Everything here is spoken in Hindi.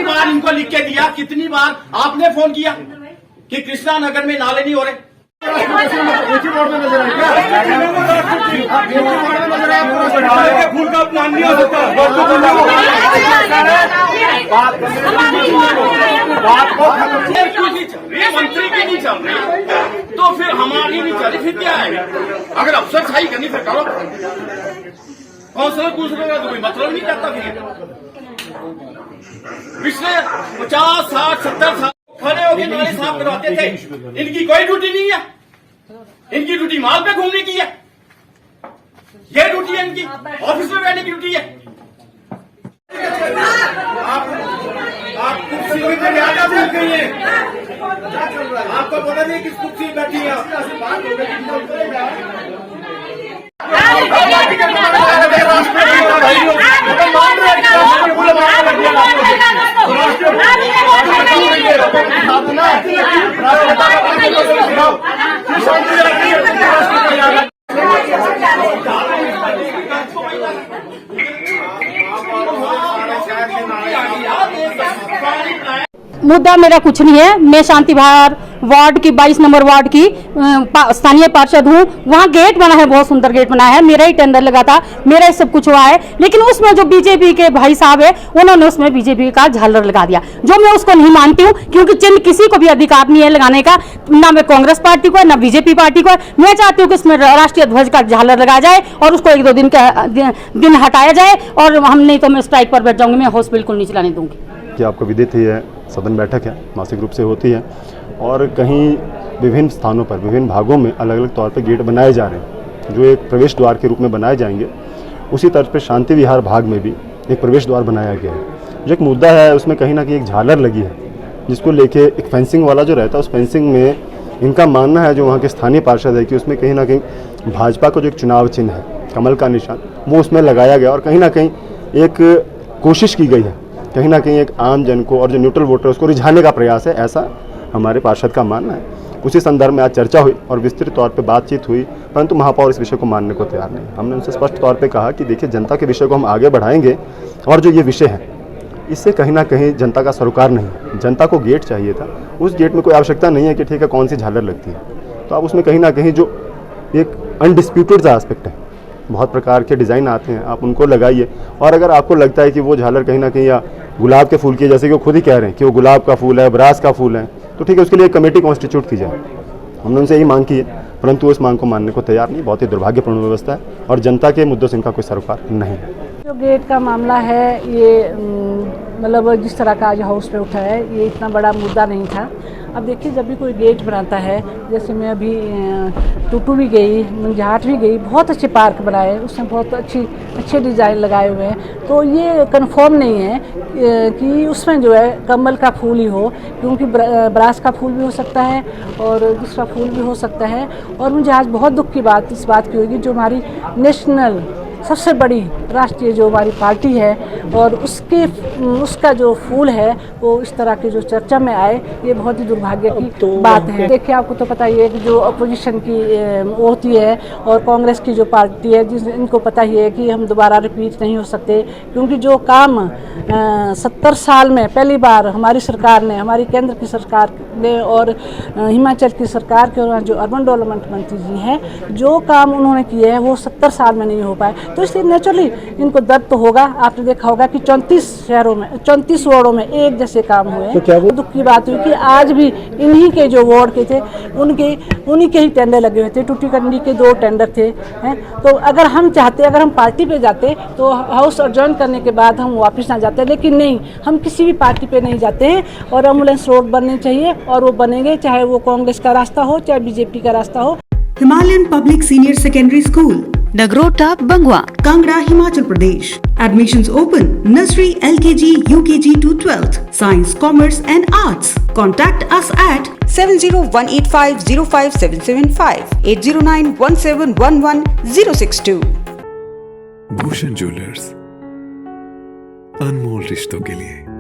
कितनी बार इनको लिख के दिया, कितनी बार आपने फोन किया कि कृष्णा नगर में नाले नहीं हो रहे? फूल का प्लान नहीं हो सकता। मंत्री की नहीं चल रही तो फिर हमारी नहीं चल रही, फिर क्या है? अगर अफसर सही करनी फिर करो, काउंसलर दूसरे का तो कोई मतलब नहीं करता। फिर पिछले 50, 60, 70 साल खड़े होकर नाले साफ करवाते थे। इनकी कोई ड्यूटी नहीं है, इनकी ड्यूटी माल पे घूमने की है। ये ड्यूटी है इनकी, ऑफिस में बैठने की ड्यूटी है। आप कुर्सी पे ज्यादा भूल गई है, आपको पता नहीं किस कुर्सी में बैठी है। बात हो मुद्दा मेरा कुछ नहीं है। मैं शांति विहार वार्ड की 22 नंबर वार्ड की स्थानीय पार्षद हूँ। वहाँ गेट बना है, बहुत सुंदर गेट बना है, मेरा ही टेंडर लगा था, मेरा ही सब कुछ हुआ है। लेकिन उसमें जो बीजेपी के भाई साहब है, उन्होंने उसमें बीजेपी का झालर लगा दिया, जो मैं उसको नहीं मानती हूँ। क्योंकि चिन्ह किसी को भी अधिकार नहीं है लगाने का, ना मैं कांग्रेस पार्टी को है ना बीजेपी पार्टी को है। मैं चाहती हूँ कि इसमें राष्ट्रीय ध्वज का झालर लगाया जाए और उसको 1-2 दिन हटाया जाए, और हम नहीं तो मैं स्ट्राइक पर बैठ जाऊंगी, मैं हाउस बिल्कुल नहीं चलाने दूंगी। कि आपको विदित ही है, सदन बैठक है, मासिक रूप से होती है, और कहीं विभिन्न स्थानों पर विभिन्न भागों में अलग अलग तौर पर गेट बनाए जा रहे हैं, जो एक प्रवेश द्वार के रूप में बनाए जाएंगे। उसी तर्ज पर शांति विहार भाग में भी एक प्रवेश द्वार बनाया गया है। जो एक मुद्दा है उसमें कहीं ना कहीं एक झालर लगी है, जिसको लेके एक फेंसिंग वाला जो रहता है, उस फेंसिंग में इनका मानना है, जो वहाँ के स्थानीय पार्षद है, कि उसमें कहीं ना कहीं भाजपा का जो एक चुनाव चिन्ह है, कमल का निशान, वो उसमें लगाया गया और कहीं ना कहीं एक कोशिश की गई है, कहीं ना कहीं एक आम जन को और जो न्यूट्रल वोटर उसको रिझाने का प्रयास है, ऐसा हमारे पार्षद का मानना है। उसी संदर्भ में आज चर्चा हुई और विस्तृत तौर पे बातचीत हुई, परंतु महापौर इस विषय को मानने को तैयार नहीं। हमने उनसे स्पष्ट तौर पे कहा कि देखिए, जनता के विषय को हम आगे बढ़ाएंगे और जो ये विषय है इससे कहीं ना कहीं जनता का सरोकार नहीं है। जनता को गेट चाहिए था, उस गेट में कोई आवश्यकता नहीं है कि ठीक है कौन सी झालर लगती है, तो आप उसमें कहीं ना कहीं जो एक अनडिस्प्यूटेड सा एस्पेक्ट है, बहुत प्रकार के डिज़ाइन आते हैं, आप उनको लगाइए। और अगर आपको लगता है कि वो झालर कहीं ना कहीं या गुलाब के फूल की, जैसे कि वो खुद ही कह रहे हैं कि वो गुलाब का फूल है, ब्रास का फूल है, तो ठीक है, उसके लिए एक कमेटी कॉन्स्टिट्यूट की जाए। हमने उनसे यही मांग की है, परंतु उस मांग को मानने को तैयार नहीं। बहुत ही दुर्भाग्यपूर्ण व्यवस्था है और जनता के मुद्दों से इनका कोई सरोकार नहीं है। जो गेट का मामला है, ये मतलब जिस तरह का आज हाउस में उठा है, ये इतना बड़ा मुद्दा नहीं था। अब देखिए, जब भी कोई गेट बनाता है, जैसे मैं अभी टूटू भी गई, मंझाट भी गई, बहुत अच्छे पार्क बनाए, उसमें बहुत अच्छे डिज़ाइन लगाए हुए हैं, तो ये कंफर्म नहीं है कि उसमें जो है कमल का फूल ही हो, क्योंकि ब्रास का फूल भी हो सकता है और दूसरा फूल भी हो सकता है। और मुझे आज बहुत दुख की बात इस बात की होगी, जो हमारी नेशनल सबसे बड़ी राष्ट्रीय जो हमारी पार्टी है और उसका जो फूल है वो इस तरह के जो चर्चा में आए, ये बहुत ही दुर्भाग्य की बात है। देखिए, आपको तो पता ही है कि जो अपोजिशन की होती है और कांग्रेस की जो पार्टी है, इनको पता ही है कि हम दोबारा रिपीट नहीं हो सकते, क्योंकि जो काम 70 साल में पहली बार हमारी सरकार ने, हमारी केंद्र की सरकार ने और हिमाचल की सरकार के जो अर्बन डेवलपमेंट मंत्री जी हैं, जो काम उन्होंने किए हैं वो 70 साल में नहीं हो पाए, तो इसलिए नेचुरली इनको दर्द तो होगा। आपने देखा होगा कि 34 शहरों में 34 वार्डों में एक जैसे काम हुए, तो दुख की बात हुई कि आज भी इन्हीं के जो वार्ड के थे उन्हीं के ही टेंडर लगे हुए थे। टूटी कंडी के 2 टेंडर थे, हैं। तो अगर हम चाहते, अगर हम पार्टी पे जाते तो हाउस एडजॉर्न करने के बाद हम वापस ना जाते, लेकिन नहीं, हम किसी भी पार्टी पे नहीं जाते हैं। और एम्बुलेंस रोड बनने चाहिए और वो बनेंगे, चाहे वो कांग्रेस का रास्ता हो चाहे बीजेपी का रास्ता हो। Himalayan Public Senior Secondary School, Nagrota, Bangwa, Kangra, Himachal Pradesh. Admissions open. Nursery, LKG, UKG to 12th. Science, Commerce and Arts. Contact us at 7018505775, 8091711062. Bhushan jewellers, अनमोल रिश्तों के लिए।